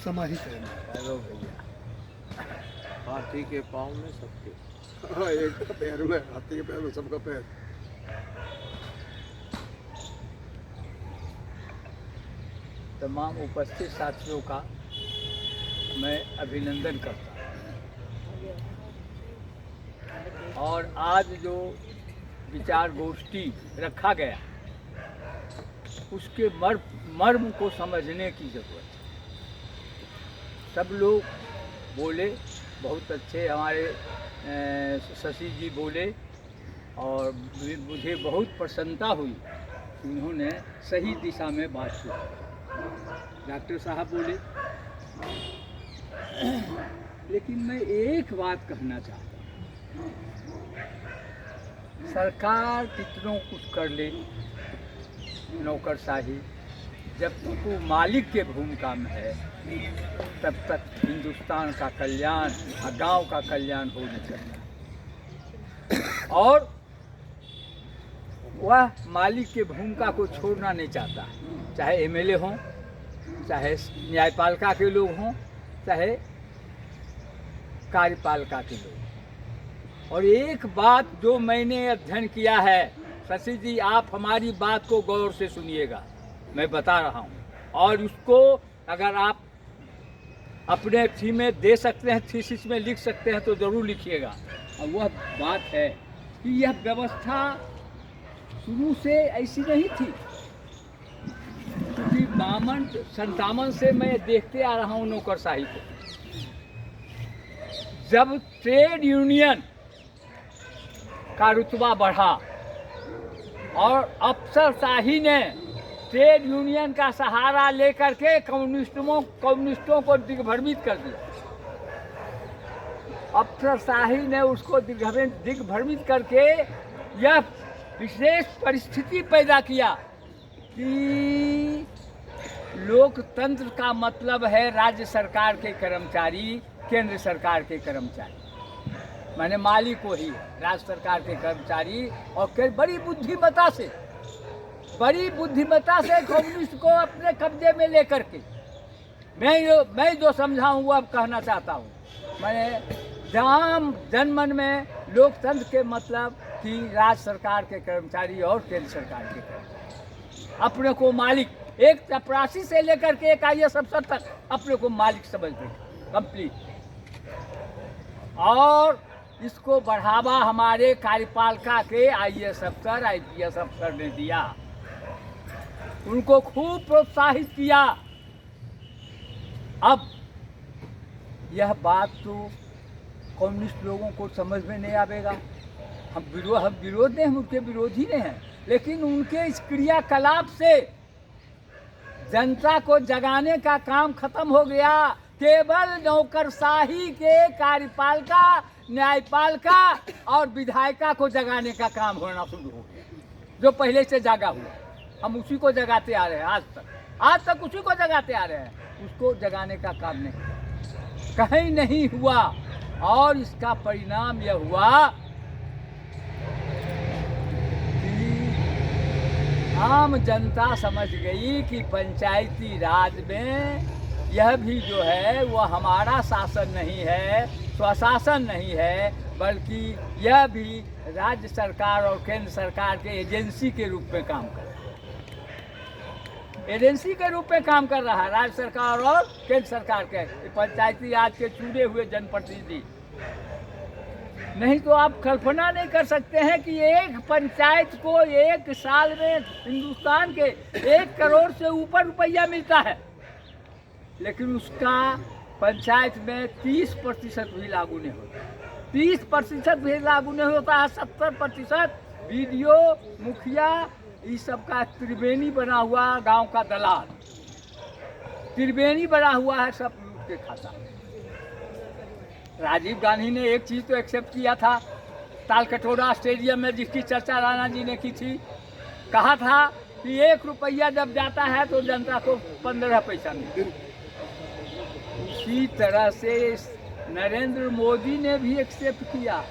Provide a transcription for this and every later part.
समाहित है। चलो भैया, हाथी के पाँव में सबके। हाँ, एक का पैर में, हाथी के पैर में सबका पैर। तमाम उपस्थित साथियों का मैं अभिनंदन करता हूँ। और आज जो विचार गोष्ठी रखा गया उसके मर्म को समझने की ज़रूरत है। सब लोग बोले, बहुत अच्छे हमारे शशि जी बोले, और मुझे बहुत प्रसन्नता हुई कि उन्होंने सही दिशा में बात की। डॉक्टर साहब बोले, लेकिन मैं एक बात कहना चाहता हूँ, सरकार कितनों कुछ कर ले, नौकरशाही, जब तक वो मालिक के भूमिका में है तब तक हिंदुस्तान का कल्याण और गांव का कल्याण हो नहीं सकता। और वह मालिक के भूमिका को छोड़ना नहीं चाहता, चाहे एमएलए हों, चाहे न्यायपालिका के लोग हों, चाहे कार्यपालिका के लोग। और एक बात जो मैंने अध्ययन किया है, शशि जी आप हमारी बात को गौर से सुनिएगा, मैं बता रहा हूँ, और उसको अगर आप अपने थी में दे सकते हैं, थीसिस में लिख सकते हैं तो ज़रूर लिखिएगा। और वह बात है कि यह व्यवस्था शुरू से ऐसी नहीं थी, क्योंकि 57 से मैं देखते आ रहा हूँ नौकरशाही को। जब ट्रेड यूनियन का रुतबा बढ़ा और अफसरशाही ने ट्रेड यूनियन का सहारा लेकर के कम्युनिस्टों को दिग्भ्रमित कर दिया। अफसरशाही ने उसको दिग्भ्रमित करके यह विशेष परिस्थिति पैदा किया कि लोकतंत्र का मतलब है राज्य सरकार के कर्मचारी, केंद्र सरकार के कर्मचारी, माने मालिक को ही राज्य सरकार के कर्मचारी, और बड़ी बुद्धिमत्ता से कम्युनिस्ट को अपने कब्जे में लेकर के मैं जो समझाऊँ वो अब कहना चाहता हूँ। मैंने जनमन में लोकतंत्र के मतलब कि राज्य सरकार के कर्मचारी और केंद्र सरकार के कर्मचारी अपने को मालिक, एक चपरासी से लेकर के एक IAS अफसर तक अपने को मालिक समझ बैठे कंप्लीट। और इसको बढ़ावा हमारे कार्यपालिका के IAS अफसर, IPS अफसर ने दिया, उनको खूब प्रोत्साहित किया। अब यह बात तो कम्युनिस्ट लोगों को समझ में नहीं आवेगा। हम विरोध नहीं, हम उनके विरोधी नहीं हैं, लेकिन उनके इस क्रियाकलाप से जनता को जगाने का काम खत्म हो गया। केवल नौकरशाही के कार्यपालिका, न्यायपालिका और विधायिका को जगाने का काम होना शुरू हो गया, जो पहले से जागा हुआ। हम उसी को जगाते आ रहे हैं आज तक उसी को जगाते आ रहे हैं, उसको जगाने का काम नहीं, कहीं नहीं हुआ। और इसका परिणाम यह हुआ कि आम जनता समझ गई कि पंचायती राज में यह भी जो है वह हमारा शासन नहीं है, स्वशासन नहीं है, बल्कि यह भी राज्य सरकार और केंद्र सरकार के एजेंसी के रूप में काम कर रहा है। एजेंसी के रूप में काम कर रहा है राज्य सरकार और केंद्र सरकार के पंचायती राज के चुने हुए जनप्रतिनिधि। नहीं तो आप कल्पना नहीं कर सकते हैं कि एक पंचायत को एक साल में हिंदुस्तान के 1 करोड़ से ऊपर रुपया मिलता है, लेकिन उसका पंचायत में 30% भी लागू नहीं होता। 30% भी लागू नहीं होता है। 70% बीडीओ, मुखिया, इस सब का त्रिवेणी बना हुआ, गांव का दलाल त्रिवेणी बना हुआ है सब लोग के खाता। राजीव गांधी ने एक चीज़ तो एक्सेप्ट किया था, तालकटोरा स्टेडियम में जिसकी चर्चा राणा जी ने की थी, कहा था कि 1 रुपया जब जाता है तो जनता को 15 पैसा मिलता है। उसी तरह से नरेंद्र मोदी ने भी एक्सेप्ट किया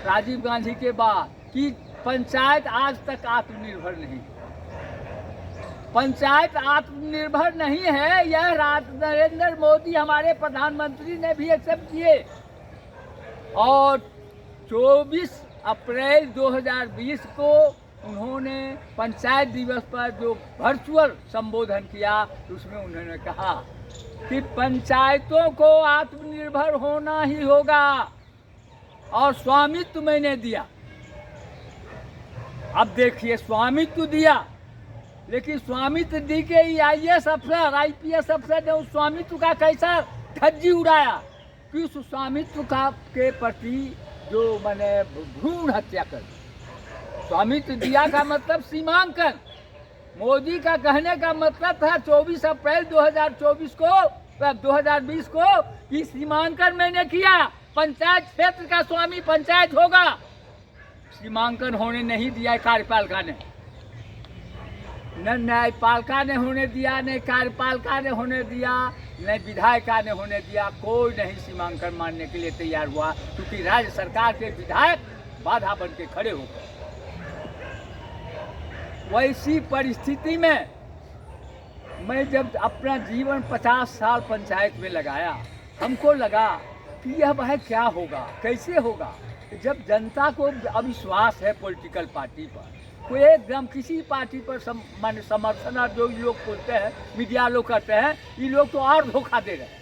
राजीव गांधी के बाद कि पंचायत आज तक आत्मनिर्भर नहीं। पंचायत आत्मनिर्भर नहीं है, यह नरेंद्र मोदी हमारे प्रधानमंत्री ने भी एक्सेप्ट किए। और 24 अप्रैल 2020 को उन्होंने पंचायत दिवस पर जो वर्चुअल संबोधन किया, उसमें उन्होंने कहा कि पंचायतों को आत्मनिर्भर होना ही होगा और स्वामित्व मैंने दिया। अब देखिए, स्वामित्व दिया, लेकिन स्वामित्व दी के IAS अफसर, IPS अफसर ने उस स्वामित्व का कैसा धज्जी उड़ाया कि उस स्वामित्व का के प्रति जो मैंने भ्रूण हत्या कर दी। स्वामित्व दिया का मतलब सीमांकन। मोदी का कहने का मतलब था 24 अप्रैल 2020 को कि सीमांकन मैंने किया, पंचायत क्षेत्र का स्वामी पंचायत होगा। सीमांकन होने नहीं दिया कार्यपालिका ने, न न्यायपालिका ने होने दिया, न कार्यपालिका ने होने दिया, न विधायिका ने होने दिया। कोई नहीं सीमांकन मानने के लिए तैयार हुआ, क्योंकि राज्य सरकार के विधायक बाधा बन के खड़े हो गए। वैसी परिस्थिति में मैं जब अपना जीवन 50 साल पंचायत में लगाया, हमको लगा कि यह वह क्या होगा, कैसे होगा। जब जनता को अविश्वास है पॉलिटिकल पार्टी पर, कोई एकदम किसी पार्टी पर माने समर्थन, और जो लोग बोलते हैं, मीडिया लोग कहते हैं, ये लोग तो और धोखा दे रहे हैं।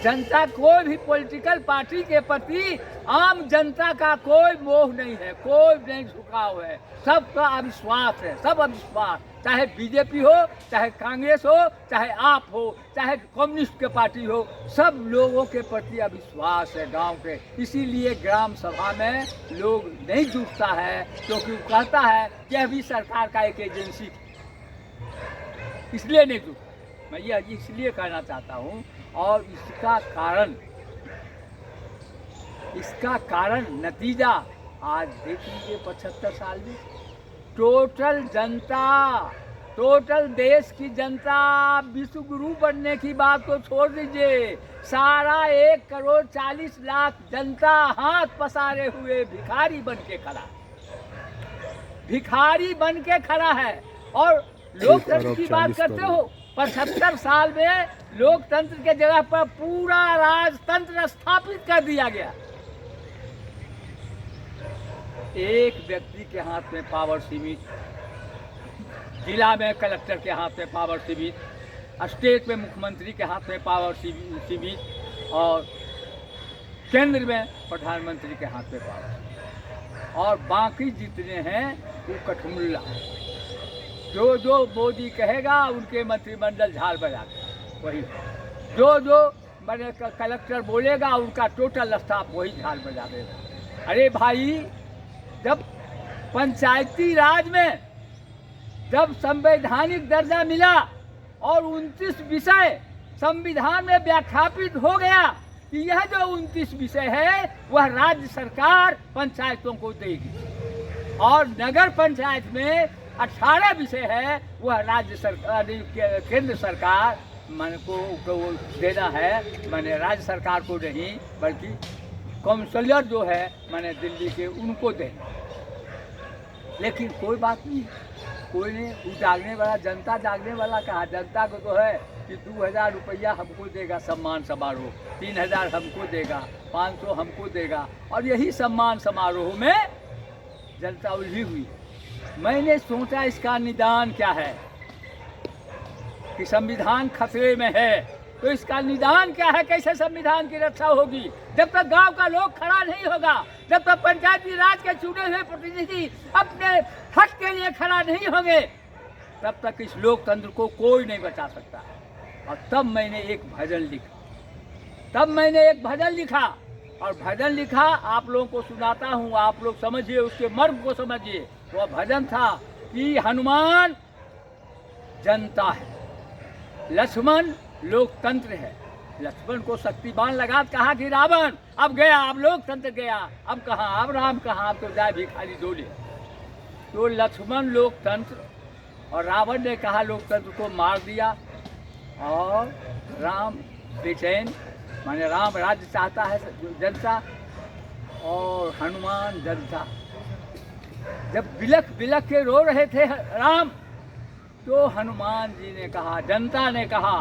जनता कोई भी पॉलिटिकल पार्टी के प्रति, आम जनता का कोई मोह नहीं है, कोई नहीं झुकाव है, सबका अविश्वास है, सब अविश्वास। चाहे बीजेपी हो, चाहे कांग्रेस हो, चाहे आप हो, चाहे कम्युनिस्ट के पार्टी हो, सब लोगों के प्रति अविश्वास है गांव के। इसीलिए ग्राम सभा में लोग नहीं जुटता है, क्योंकि वो कहता है कि यह भी सरकार का एक एजेंसी, इसलिए नहीं जुटता। मैं यह इसलिए कहना चाहता हूँ। और इसका कारण नतीजा आज देख लीजिए। 75 साल में टोटल जनता, टोटल देश की जनता, विश्व गुरु बनने की बात को छोड़ दीजिए, सारा 1 करोड़ 40 लाख जनता हाथ पसारे हुए भिखारी बन के खड़ा, भिखारी बन के खड़ा है। और लोकतंत्र की बात करते हो, 75 साल में लोकतंत्र के जगह पर पूरा राजतंत्र स्थापित कर दिया गया। एक व्यक्ति के हाथ में पावर सीमित, जिला में कलेक्टर के हाथ में पावर सीमित, स्टेट में मुख्यमंत्री के हाथ में पावर सीमित, और केंद्र में प्रधानमंत्री के हाथ में पावर, और बाकी जितने हैं वो कठमुल्ला, जो मोदी कहेगा उनके मंत्रिमंडल झाल बजाते, वही जो मैंने कलेक्टर बोलेगा उनका टोटल स्टाफ वही झाल बजा देगा। अरे भाई, जब पंचायती राज में जब संवैधानिक दर्जा मिला और 29 विषय संविधान में व्याख्यापित हो गया कि यह जो 29 विषय है वह राज्य सरकार पंचायतों को देगी, और नगर पंचायत में 18 विषय है वह राज्य सरकार, केंद्र सरकार मन को देना है, मैंने राज्य सरकार को नहीं, बल्कि काउंसिलर जो है मैंने दिल्ली के उनको देना। लेकिन कोई बात नहीं, कोई नहीं, वो जागने वाला, जनता जागने वाला कहा। जनता को तो है कि 2000 रुपया हमको देगा सम्मान समारोह, 3000 हमको देगा, 500 हमको देगा, और यही सम्मान समारोह में जनता उलझी हुई। मैंने सोचा इसका निदान क्या है, कि संविधान खतरे में है, तो इसका निदान क्या है, कैसे संविधान की रक्षा होगी। जब तक गांव का लोग खड़ा नहीं होगा, जब तक पंचायती राज के चुने हुए प्रतिनिधि अपने हक के लिए खड़ा नहीं होंगे, तब तक इस लोकतंत्र को कोई नहीं बचा सकता। और तब मैंने एक भजन लिखा, और भजन लिखा आप लोगों को सुनाता हूँ, आप लोग समझिए, उसके मर्म को समझिए। वह भजन था कि हनुमान जनता है, लक्ष्मण लोकतंत्र है। लक्ष्मण को शक्तिमान लगा, कहा कि रावण अब गया, अब लोकतंत्र गया, अब कहाँ, अब राम कहाँ, अब तो जाए भिखारी डोले। तो लक्ष्मण लोकतंत्र, और रावण ने कहा लोकतंत्र को मार दिया, और राम बेचैन, माने राम राज्य चाहता है जनता, और हनुमान जनता। जब बिलख बिलख के रो रहे थे राम, तो हनुमान जी ने कहा, जनता ने कहा,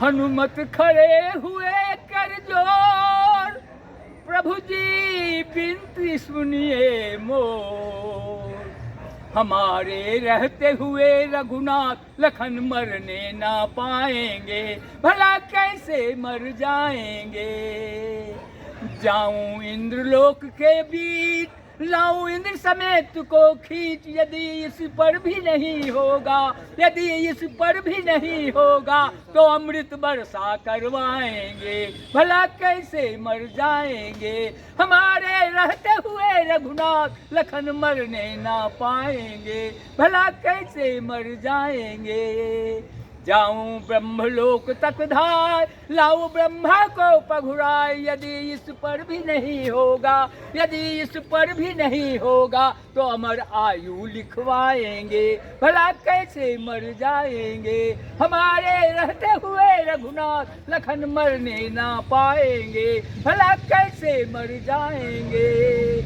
हनुमत खड़े हुए कर जोर, प्रभु जी बिनती सुनिए मोर। हमारे रहते हुए रघुनाथ लखन मरने ना पाएंगे, भला कैसे मर जाएंगे। जाऊं इंद्रलोक के बीच, लाऊं इंद्र समेत को खींच, यदि इस पर भी नहीं होगा, यदि इस पर भी नहीं होगा, तो अमृत बरसा करवाएंगे, भला कैसे मर जाएंगे। हमारे रहते हुए रघुनाथ लखन मरने ना पाएंगे, भला कैसे मर जाएंगे। जाऊं ब्रह्मलोक तक धाय, लाऊं ब्रह्मा को पघुराए, यदि इस पर भी नहीं होगा, यदि इस पर भी नहीं होगा, तो अमर आयु लिखवाएंगे, भला कैसे मर जाएंगे। हमारे रहते हुए रघुनाथ लखन मरने ना पाएंगे, भला कैसे मर जाएंगे।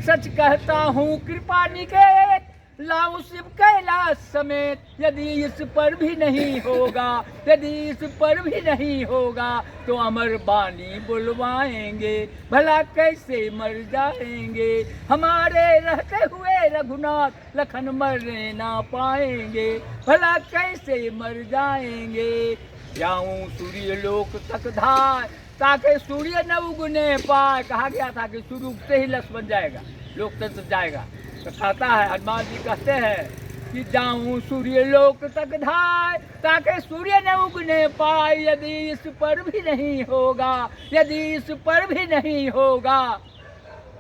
सच कहता हूँ कृपा निकेत, लाऊं शिव कैलाश समेत, यदि इस पर भी नहीं होगा, यदि इस पर भी नहीं होगा, तो अमर बानी बुलवाएंगे, भला कैसे मर जाएंगे। हमारे रहते हुए रघुनाथ लखन मरने ना पाएंगे, भला कैसे मर जाएंगे। जाऊं सूर्य लोक तक धाय, ताकि सूर्य न उगने पाए। कहा गया था कि सूर्य उगते ही लक्ष्य बन जाएगा, लोकतंत्र जाएगा। तो कहता है, हनुमान जी कहते हैं कि जाऊं सूर्य लोक तक धाय, ताकि सूर्य न उगने पाए, यदि इस पर भी नहीं होगा, यदि इस पर भी नहीं होगा,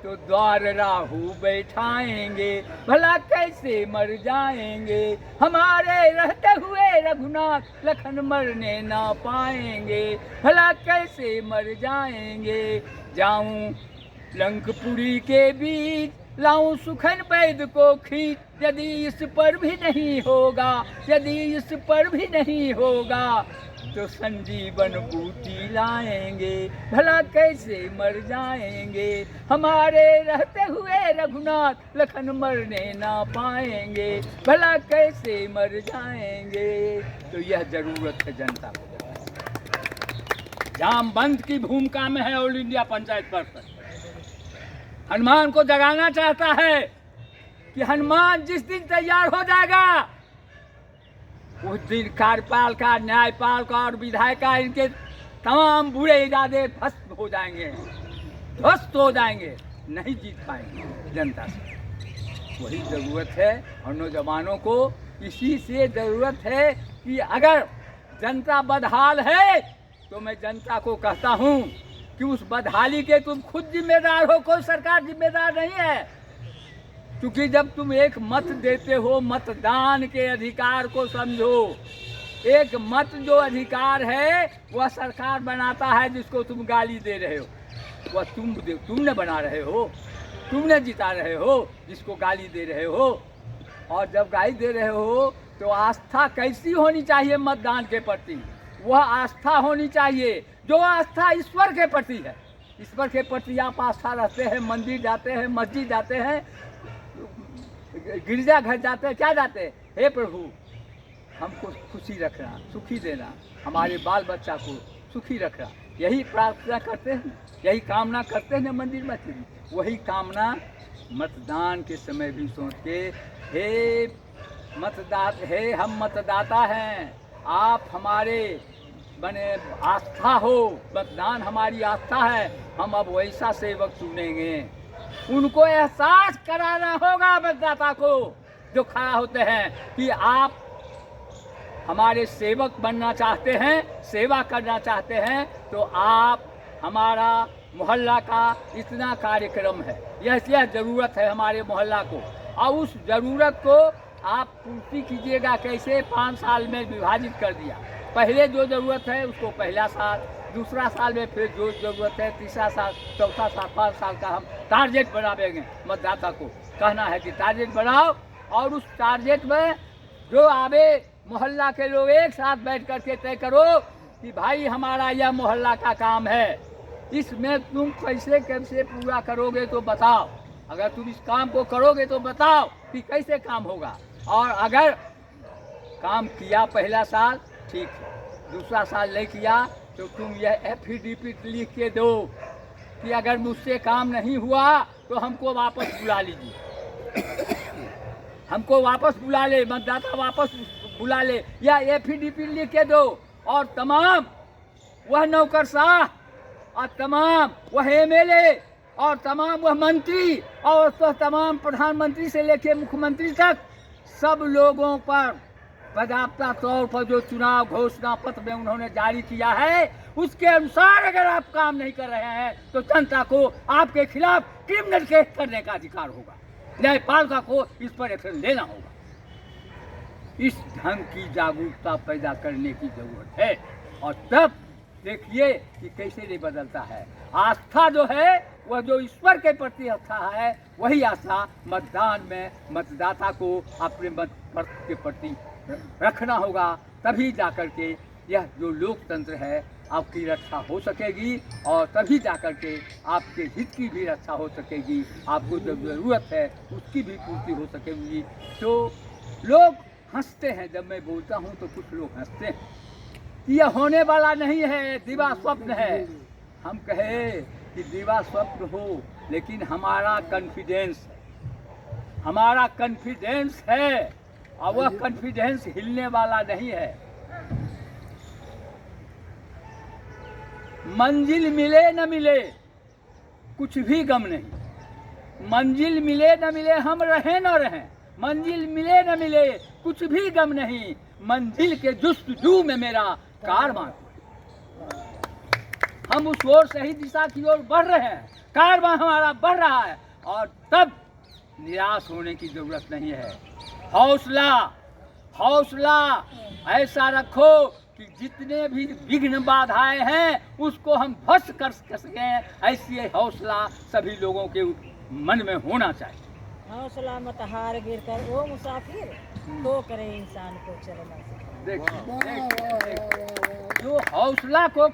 तो द्वार राहु बैठाएंगे, भला कैसे मर जाएंगे। हमारे रहते हुए रघुनाथ लखन मरने ना पाएंगे, भला कैसे मर जाएंगे। जाऊं लंकपुरी के बीच, लाऊं सुखन वैद को खींच, यदि इस पर भी नहीं होगा, यदि इस पर भी नहीं होगा, तो संजीवन बूटी लाएंगे, भला कैसे मर जाएंगे। हमारे रहते हुए रघुनाथ लखन मरने ना पाएंगे, भला कैसे मर जाएंगे। तो यह जरूरत है जनता को। जामबंद की भूमिका में है ऑल इंडिया पंचायत पर्षद। हनुमान को जगाना चाहता है कि हनुमान जिस दिन तैयार हो जाएगा, उस दिन कार्यपाल का, न्यायपाल का और विधायक का, इनके तमाम बुरे इरादे ध्वस्त हो जाएंगे, ध्वस्त हो जाएंगे, नहीं जीत पाएंगे जनता से। वही ज़रूरत है और नौजवानों को इसी से ज़रूरत है कि अगर जनता बदहाल है, तो मैं जनता को कहता हूँ कि उस बदहाली के तुम खुद जिम्मेदार हो, कोई सरकार जिम्मेदार नहीं है। क्योंकि जब तुम एक मत देते हो, मतदान के अधिकार को समझो। एक मत जो अधिकार है वह सरकार बनाता है, जिसको तुम गाली दे रहे हो वह तुमने बना रहे हो, तुमने जिता रहे हो जिसको गाली दे रहे हो। और जब गाली दे रहे हो तो आस्था कैसी होनी चाहिए मतदान के प्रति? वह आस्था होनी चाहिए जो आस्था ईश्वर के प्रति है। ईश्वर के प्रति आप आस्था रखते हैं, मंदिर जाते हैं, मस्जिद जाते हैं, गिरजाघर जाते हैं, क्या जाते हैं? हे प्रभु हमको खुशी रखना, सुखी देना, हमारे बाल बच्चा को सुखी रखना, यही प्रार्थना करते हैं, यही कामना करते हैं मंदिर मस्जिद। वही कामना मतदान के समय भी सोच के, हे हम मतदाता हैं, आप हमारे बने आस्था हो, मतदान हमारी आस्था है, हम अब वैसा सेवक चुनेंगे। उनको एहसास कराना होगा मतदाता को जो खड़ा होते हैं कि आप हमारे सेवक बनना चाहते हैं, सेवा करना चाहते हैं, तो आप हमारा मोहल्ला का इतना कार्यक्रम है, यह ज़रूरत है हमारे मोहल्ला को, और उस ज़रूरत को आप पूर्ति कीजिएगा। कैसे? 5 साल में विभाजित कर दिया। पहले जो ज़रूरत है उसको पहला साल, दूसरा साल में फिर जो ज़रूरत है, तीसरा साल, चौथा साल, 5 साल का हम टारगेट बनावेंगे। मतदाता को कहना है कि टारगेट बनाओ, और उस टारगेट में जो आवे मोहल्ला के लोग एक साथ बैठ कर के तय करो कि भाई हमारा यह मोहल्ला का काम है, इसमें तुम कैसे पूरा करोगे तो बताओ। अगर तुम इस काम को करोगे तो बताओ कि कैसे काम होगा, और अगर काम किया पहला साल ठीक है, दूसरा साल नहीं किया तो तुम यह एफिडेविट लिख के दो कि अगर मुझसे काम नहीं हुआ तो हमको वापस बुला लीजिए, हमको वापस बुला ले, मतदाता वापस बुला ले, या एफिडेविट लिख के दो। और तमाम वह नौकरशाह और तमाम वह एमएलए और तमाम वह मंत्री और तो तमाम प्रधानमंत्री से लेकर मुख्यमंत्री तक सब लोगों पर बाकायदा तौर पर जो चुनाव घोषणा पत्र में उन्होंने जारी किया है उसके अनुसार अगर आप काम नहीं कर रहे हैं तो जनता को आपके खिलाफ क्रिमिनल केस करने का अधिकार होगा, न्यायपालिका को इस पर एक्शन लेना होगा। इस ढंग की जागरूकता पैदा करने की जरूरत है और तब देखिए कि कैसे नहीं बदलता है। आस्था जो है वह जो ईश्वर के प्रति आस्था है वही आस्था मतदान में मतदाता को अपने मत के प्रति रखना होगा, तभी जाकर के यह जो लोकतंत्र है आपकी रक्षा हो सकेगी और तभी जाकर के आपके हित की भी रक्षा हो सकेगी, आपको जो ज़रूरत है उसकी भी पूर्ति हो सकेगी। तो लोग हंसते हैं, जब मैं बोलता हूँ तो कुछ लोग हंसते हैं, यह होने वाला नहीं है, दिवा स्वप्न है। हम कहे कि दिवा स्वप्न हो लेकिन हमारा कॉन्फिडेंस है, हमारा कॉन्फिडेंस है और वह कॉन्फिडेंस हिलने वाला नहीं है। मंजिल मिले न मिले कुछ भी गम नहीं, मंजिल मिले न मिले हम रहें न रहें, मंजिल मिले न मिले कुछ भी गम नहीं, मंजिल के जुस्तजू में मेरा कारवां। हम उस ओर सही दिशा की ओर बढ़ रहे हैं, कारवां हमारा बढ़ रहा है और तब निराश होने की जरूरत नहीं है। हौसला हौसला ऐसा रखो कि जितने भी विघ्न बाधाएं हैं उसको हम ध्वस्त कर सकें, ऐसी हौसला सभी लोगों के मन में होना चाहिए। हौसला मत हार गिर कर ओ मुसाफिर, तो करे इंसान को चलना। देखिए जो हौसला को